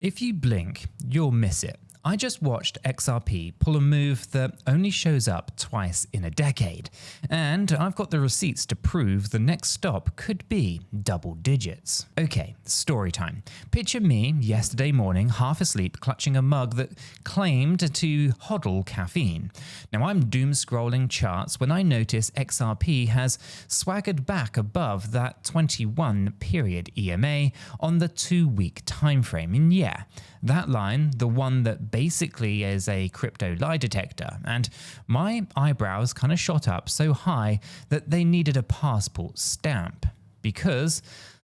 If you blink, you'll miss it. I just watched XRP pull a move that only shows up twice in a decade, and I've got the receipts to prove the next stop could be double digits. Okay, story time. Picture me yesterday morning, half asleep, clutching a mug that claimed to hodl caffeine. Now I'm doom scrolling charts when I notice XRP has swaggered back above that 21 period EMA on the 2-week time frame, and yeah, that line, the one that basically is a crypto lie detector, and my eyebrows kind of shot up so high that they needed a passport stamp, because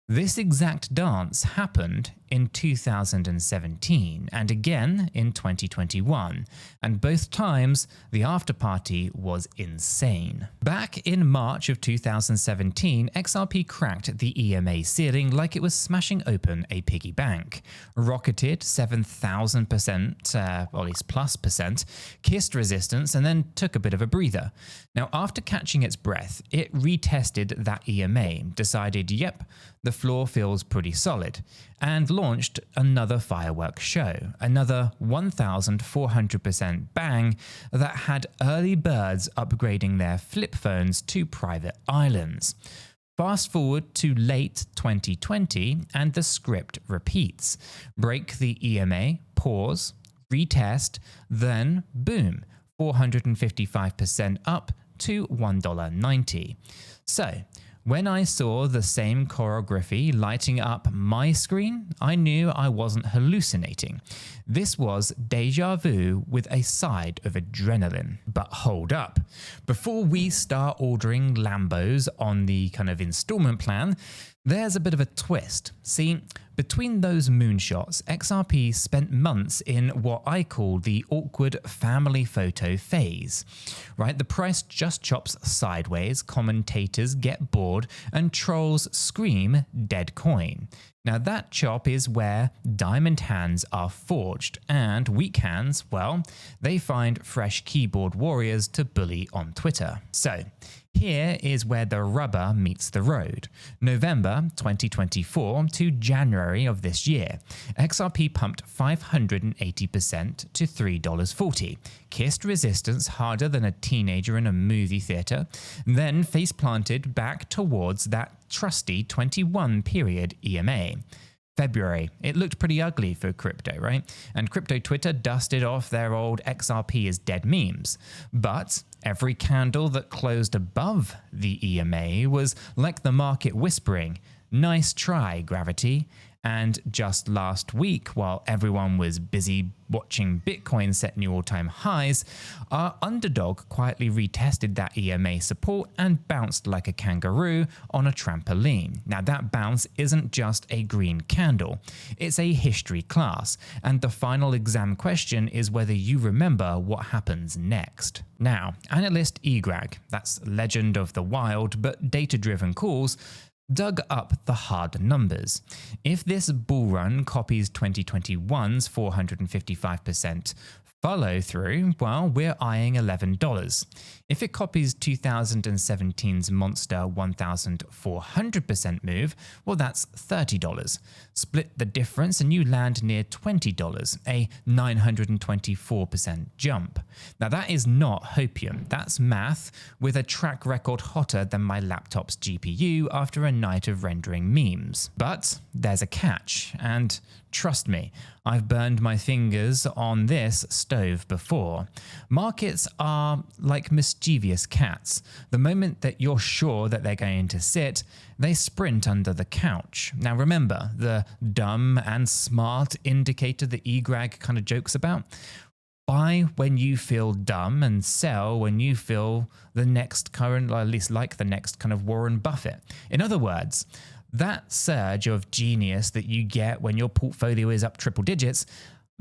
this exact dance happened in 2017 and again in 2021, and both times the afterparty was insane. Back in March of 2017, XRP cracked the EMA ceiling like it was smashing open a piggy bank, rocketed 7,000%, or at least plus percent, kissed resistance, and then took a bit of a breather. Now, after catching its breath, it retested that EMA, decided, yep, the floor feels pretty solid, and launched another fireworks show, another 1,400% bang that had early birds upgrading their flip phones to private islands. Fast forward to late 2020 and the script repeats. Break the EMA, pause, retest, then boom, 455% up to $1.90. So, when I saw the same choreography lighting up my screen, I knew I wasn't hallucinating. This was déjà vu with a side of adrenaline. But hold up. Before we start ordering Lambos on the kind of installment plan, there's a bit of a twist. See, between those moonshots, XRP spent months in what I call the awkward family photo phase, right? The price just chops sideways, commentators get bored, and trolls scream dead coin. Now that chop is where diamond hands are forged, and weak hands, well, they find fresh keyboard warriors to bully on Twitter. So, here is where the rubber meets the road. November 2024 to January of this year, XRP pumped 580% to $3.40, kissed resistance harder than a teenager in a movie theater, then face planted back towards that trusty 21 period EMA. February, it looked pretty ugly for crypto, right? And crypto Twitter dusted off their old XRP is dead memes. But every candle that closed above the EMA was like the market whispering, "Nice try, gravity." And just last week, while everyone was busy watching Bitcoin set new all-time highs, our underdog quietly retested that EMA support and bounced like a kangaroo on a trampoline. Now that bounce isn't just a green candle, it's a history class, and the final exam question is whether you remember what happens next. Now, analyst 𝗗𝗗𝗀𝗃, that's legend of the wild but data-driven calls, dug up the hard numbers. If this bull run copies 2021's 455% follow through, well, we're eyeing $11. If it copies 2017's monster 1,400% move, well, that's $30. Split the difference and you land near $20, a 924% jump. Now that is not hopium, that's math with a track record hotter than my laptop's GPU after a night of rendering memes. But there's a catch, and trust me, I've burned my fingers on this stove before. Markets are like mischievous cats. The moment that you're sure that they're going to sit, they sprint under the couch. Now remember, the dumb and smart indicator that 𝗗𝗗𝗃 kind of jokes about? Buy when you feel dumb and sell when you feel the next current, or at least like the next kind of Warren Buffett. In other words, that surge of genius that you get when your portfolio is up triple digits,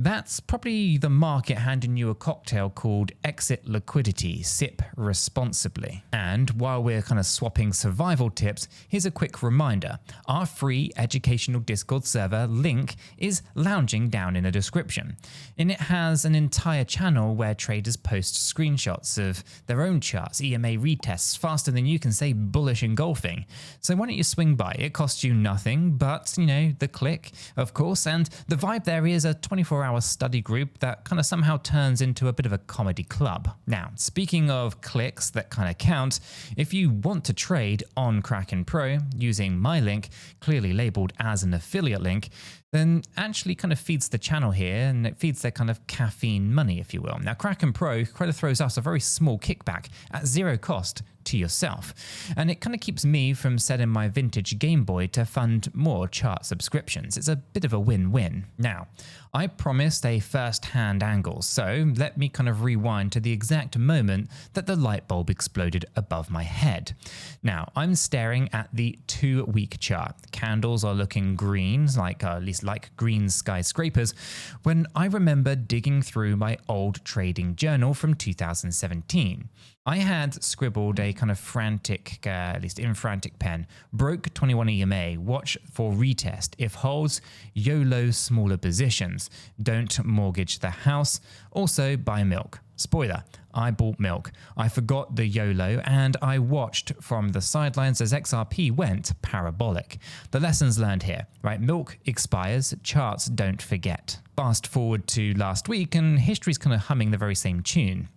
That's probably the market handing you a cocktail called Exit Liquidity, sip responsibly. And while we're kind of swapping survival tips, here's a quick reminder. Our free educational Discord server link is lounging down in the description. And it has an entire channel where traders post screenshots of their own charts, EMA retests, faster than you can say bullish engulfing. So why don't you swing by? It costs you nothing but, the click, of course, and the vibe there is a 24-hour study group that kind of somehow turns into a bit of a comedy club. Now, speaking of clicks that kind of count, if you want to trade on Kraken Pro using my link, clearly labeled as an affiliate link, then actually kind of feeds the channel here, and it feeds their kind of caffeine money, if you will. Now, Kraken Pro kind of throws us a very small kickback at zero cost to yourself, and it kind of keeps me from selling my vintage Game Boy to fund more chart subscriptions. It's a bit of a win-win. Now, I promised a first-hand angle, so let me kind of rewind to the exact moment that the light bulb exploded above my head. Now, I'm staring at the 2-week chart. Candles are looking green, at least like green skyscrapers, when I remember digging through my old trading journal from 2017. I had scribbled a kind of frantic, at least in frantic pen, broke 21 EMA, watch for retest, if holds, YOLO smaller positions, don't mortgage the house, also buy milk. Spoiler, I bought milk. I forgot the YOLO and I watched from the sidelines as XRP went parabolic. The lessons learned here, right? Milk expires, charts don't forget. Fast forward to last week and history's kind of humming the very same tune.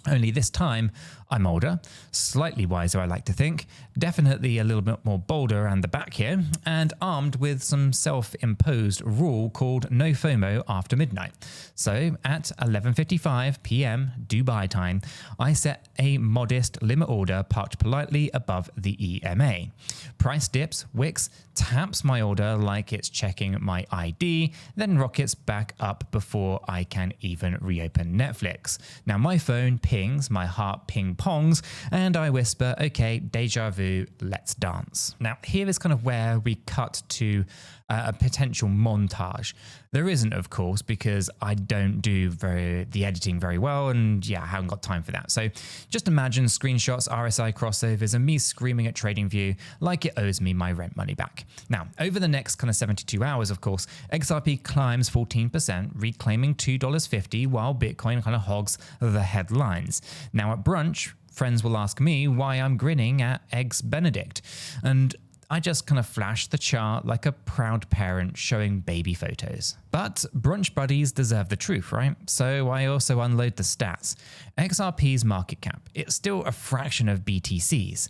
Only this time, I'm older, slightly wiser I like to think, definitely a little bit more bolder around the back here, and armed with some self-imposed rule called no FOMO after midnight. So at 11:55 PM Dubai time, I set a modest limit order parked politely above the EMA. Price dips, wicks, taps my order like it's checking my ID, then rockets back up before I can even reopen Netflix. Now my phone pings, my heart ping-pongs, and I whisper, okay, déjà vu, let's dance. Now, here is kind of where we cut to a potential montage. There isn't, of course, because I don't do the editing very well, and yeah, I haven't got time for that. So just imagine screenshots, RSI crossovers, and me screaming at TradingView like it owes me my rent money back. Now, over the next kind of 72 hours, of course, XRP climbs 14%, reclaiming $2.50, while Bitcoin kind of hogs the headlines. Now, at brunch, friends will ask me why I'm grinning at Eggs Benedict, and I just kind of flash the chart like a proud parent showing baby photos. But brunch buddies deserve the truth, right? So I also unload the stats. XRP's market cap, it's still a fraction of BTC's.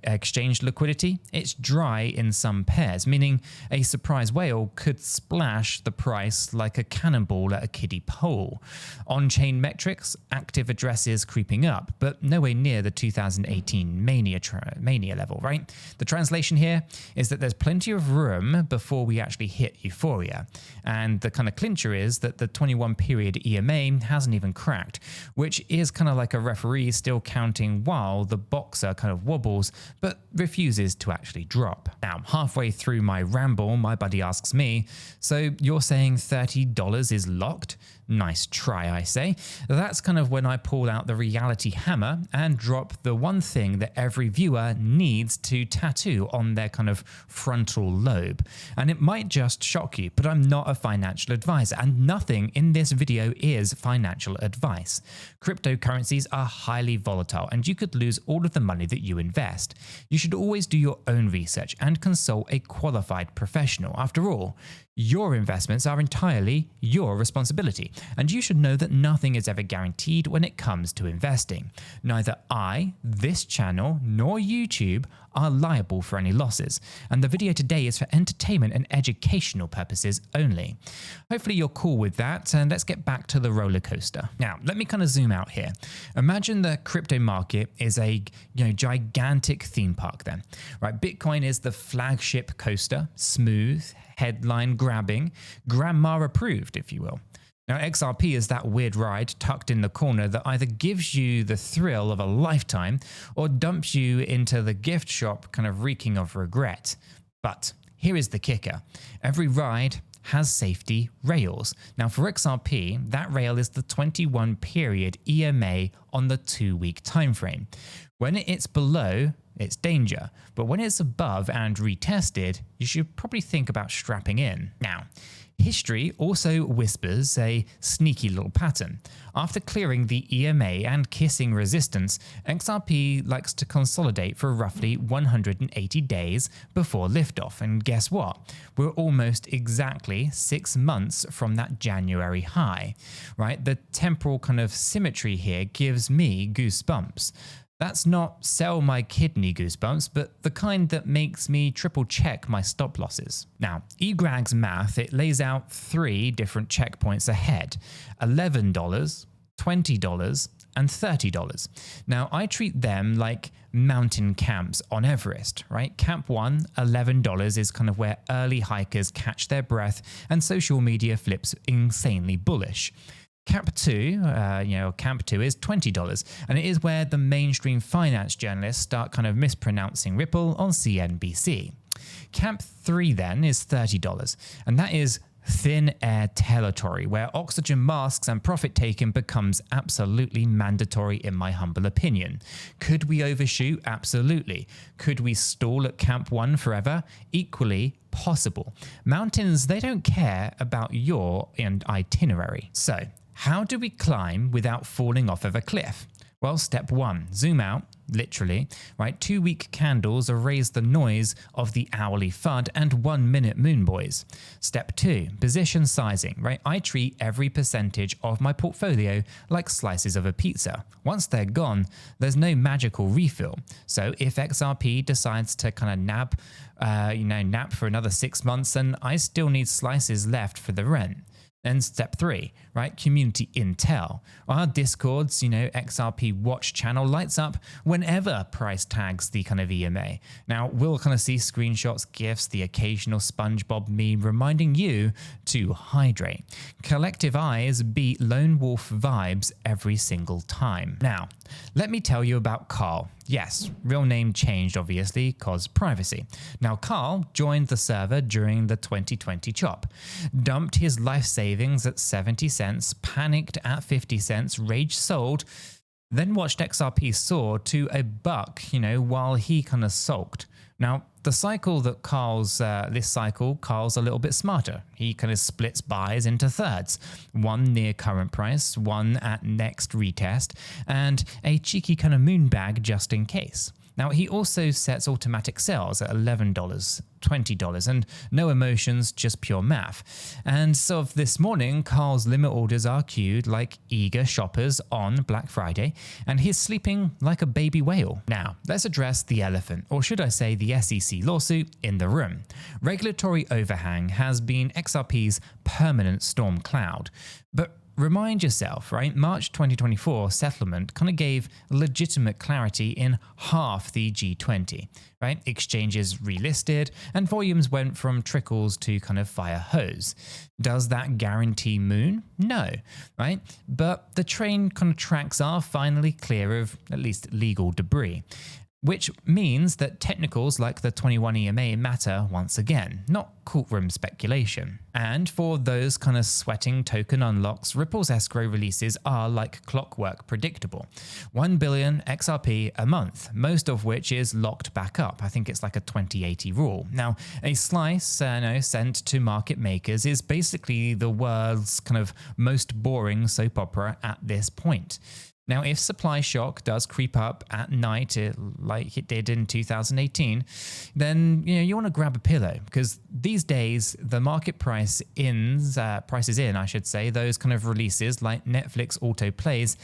Exchange liquidity, it's dry in some pairs, meaning a surprise whale could splash the price like a cannonball at a kiddie pool. On-chain metrics, active addresses creeping up, but nowhere near the 2018 mania level, right? The translation here is that there's plenty of room before we actually hit euphoria. And the kind of clincher is that the 21 period EMA hasn't even cracked, which is kind of like a referee still counting while the boxer kind of wobbles but refuses to actually drop. Now, halfway through my ramble, my buddy asks me, so you're saying $30 is locked? Nice try, I say. That's kind of when I pull out the reality hammer and drop the one thing that every viewer needs to tattoo on their kind of frontal lobe. And it might just shock you, but I'm not a financial advisor, and nothing in this video is financial advice. Cryptocurrencies are highly volatile, and you could lose all of the money that you invest. You should always do your own research and consult a qualified professional. After all, your investments are entirely your responsibility, and you should know that nothing is ever guaranteed when it comes to investing. Neither I, this channel, nor YouTube are liable for any losses, and the video today is for entertainment and educational purposes only. Hopefully you're cool with that, and let's get back to the roller coaster. Now, let me kind of zoom out here. Imagine the crypto market is a gigantic theme park then, right? Bitcoin is the flagship coaster, smooth, headline grabbing, grandma approved, if you will. Now, XRP is that weird ride tucked in the corner that either gives you the thrill of a lifetime or dumps you into the gift shop kind of reeking of regret. But here is the kicker. Every ride has safety rails. Now for XRP, that rail is the 21 period EMA on the 2-week time frame. When it's below, it's danger, but when it's above and retested, you should probably think about strapping in. Now, history also whispers a sneaky little pattern. After clearing the EMA and kissing resistance, XRP likes to consolidate for roughly 180 days before liftoff. And guess what? We're almost exactly 6 months from that January high, right? The temporal kind of symmetry here gives me goosebumps. That's not sell my kidney goosebumps, but the kind that makes me triple check my stop losses. Now, eGrag's math, it lays out 3 different checkpoints ahead: $11, $20, and $30. Now, I treat them like mountain camps on Everest, right? Camp 1, $11 is kind of where early hikers catch their breath and social media flips insanely bullish. Camp 2 is $20, and it is where the mainstream finance journalists start kind of mispronouncing Ripple on CNBC. Camp 3 then is $30, and that is thin air territory, where oxygen masks and profit taking becomes absolutely mandatory in my humble opinion. Could we overshoot? Absolutely. Could we stall at Camp 1 forever? Equally possible. Mountains, they don't care about your itinerary. So, how do we climb without falling off of a cliff? Well, step 1, zoom out, literally, right? 2-week candles erase the noise of the hourly FUD and 1-minute moon boys. Step 2, position sizing, right? I treat every percentage of my portfolio like slices of a pizza. Once they're gone, there's no magical refill. So if XRP decides to kind of nap for another 6 months, then I still need slices left for the rent. Then step 3, right? Community intel. Our Discord's, XRP watch channel lights up whenever price tags the kind of EMA. Now, we'll kind of see screenshots, GIFs, the occasional SpongeBob meme reminding you to hydrate. Collective eyes beat lone wolf vibes every single time. Now, let me tell you about Carl. Yes, real name changed obviously, cause privacy. Now Carl joined the server during the 2020 chop, dumped his life savings at 70 cents, panicked at 50 cents, rage sold, then watched XRP soar to $1, while he kind of sulked. Now, the cycle that Carl's a little bit smarter. He kind of splits buys into thirds, one near current price, one at next retest, and a cheeky kind of moon bag just in case. Now, he also sets automatic sells at $11, $20, and no emotions, just pure math. And so this morning, Carl's limit orders are queued like eager shoppers on Black Friday, and he's sleeping like a baby whale. Now, let's address the elephant, or should I say the SEC lawsuit, in the room. Regulatory overhang has been XRP's permanent storm cloud. But remind yourself, right? March 2024 settlement kind of gave legitimate clarity in half the G20, right? Exchanges relisted and volumes went from trickles to kind of fire hose. Does that guarantee moon? No, right? But the train kind of tracks are finally clear of at least legal debris, which means that technicals like the 21 EMA matter once again, not courtroom speculation. And for those kind of sweating token unlocks, Ripple's escrow releases are like clockwork predictable. 1 billion XRP a month, most of which is locked back up. I think it's like a 2080 rule. Now, a slice sent to market makers is basically the world's kind of most boring soap opera at this point. Now, if supply shock does creep up at night, like it did in 2018, then you want to grab a pillow, because these days the market prices in, those kind of releases like Netflix auto plays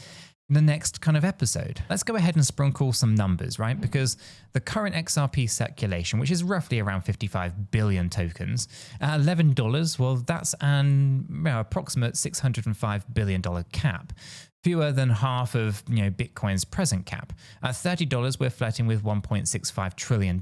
the next kind of episode. Let's go ahead and sprinkle some numbers, right? Because the current XRP circulation, which is roughly around 55 billion tokens, at $11, well, that's an approximate $605 billion cap. fewer than half of Bitcoin's present cap. At $30, we're flirting with $1.65 trillion.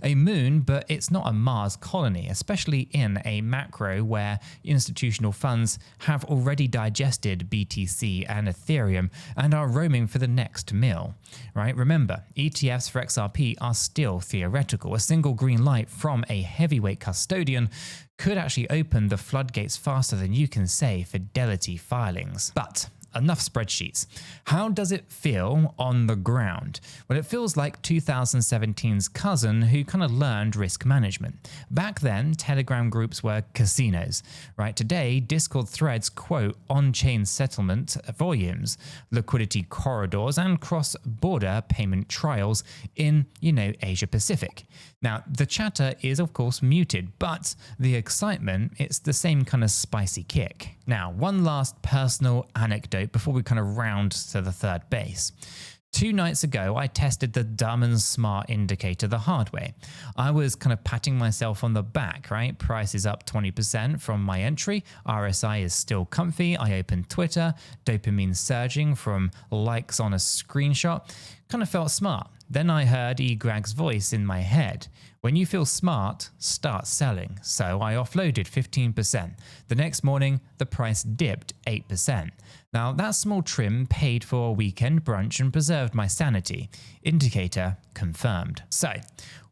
A moon, but it's not a Mars colony, especially in a macro where institutional funds have already digested BTC and Ethereum and are roaming for the next meal, right? Remember, ETFs for XRP are still theoretical. A single green light from a heavyweight custodian could actually open the floodgates faster than you can say Fidelity filings. But enough spreadsheets. How does it feel on the ground? Well, it feels like 2017's cousin who kind of learned risk management. Back then, Telegram groups were casinos, right? Today, Discord threads quote on-chain settlement volumes, liquidity corridors, and cross-border payment trials in, Asia Pacific. Now, the chatter is, of course, muted, but the excitement, it's the same kind of spicy kick. Now, one last personal anecdote before we kind of round to the third base. 2 nights ago, I tested the dumb and smart indicator the hard way. I was kind of patting myself on the back, right? Price is up 20% from my entry. RSI is still comfy. I opened Twitter, dopamine surging from likes on a screenshot. Kind of felt smart. Then I heard Grag's voice in my head. When you feel smart, start selling. So I offloaded 15%. The next morning, the price dipped 8%. Now, that small trim paid for a weekend brunch and preserved my sanity. Indicator confirmed. So,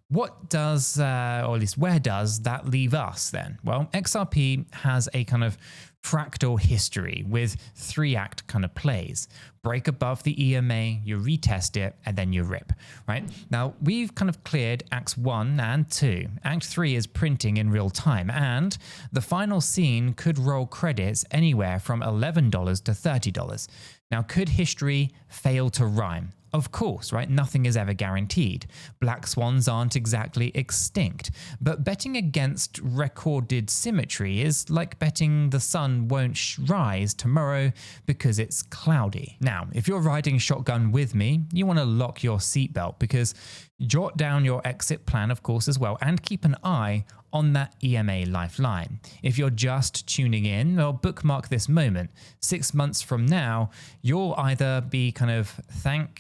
what does, or at least where does that leave us then? Well, XRP has a kind of fractal history with 3-act kind of plays. Break above the EMA, you retest it, and then you rip, right? Now, we've kind of cleared Acts 1 and 2. Act 3 is printing in real time, and the final scene could roll credits anywhere from $11 to $30. Now, could history fail to rhyme? Of course, right? Nothing is ever guaranteed. Black swans aren't exactly extinct. But betting against recorded symmetry is like betting the sun won't rise tomorrow because it's cloudy. Now, if you're riding shotgun with me, you want to lock your seatbelt because jot down your exit plan, of course, as well, and keep an eye on that EMA lifeline. If you're just tuning in, well, bookmark this moment. 6 months from now, you'll either thank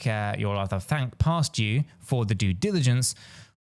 past you for the due diligence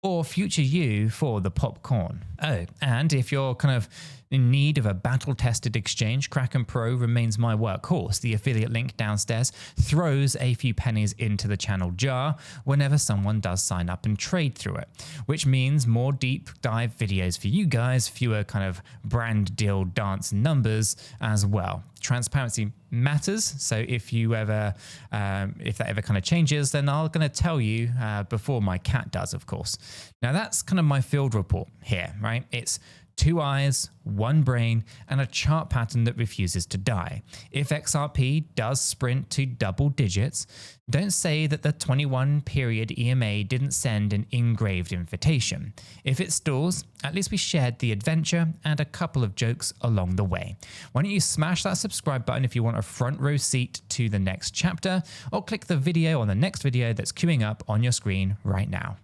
or future you for the popcorn. Oh, and if you're kind of in need of a battle-tested exchange, Kraken Pro remains my workhorse. The affiliate link downstairs throws a few pennies into the channel jar whenever someone does sign up and trade through it, which means more deep dive videos for you guys, fewer kind of brand deal dance numbers as well. Transparency matters, so if that ever kind of changes, then I'm going to tell you before my cat does, of course. Now that's kind of my field report here, right? It's 2 eyes, 1 brain, and a chart pattern that refuses to die. If XRP does sprint to double digits, don't say that the 21 period EMA didn't send an engraved invitation. If it stalls, at least we shared the adventure and a couple of jokes along the way. Why don't you smash that subscribe button if you want a front row seat to the next chapter, or click the video on the next video that's queuing up on your screen right now.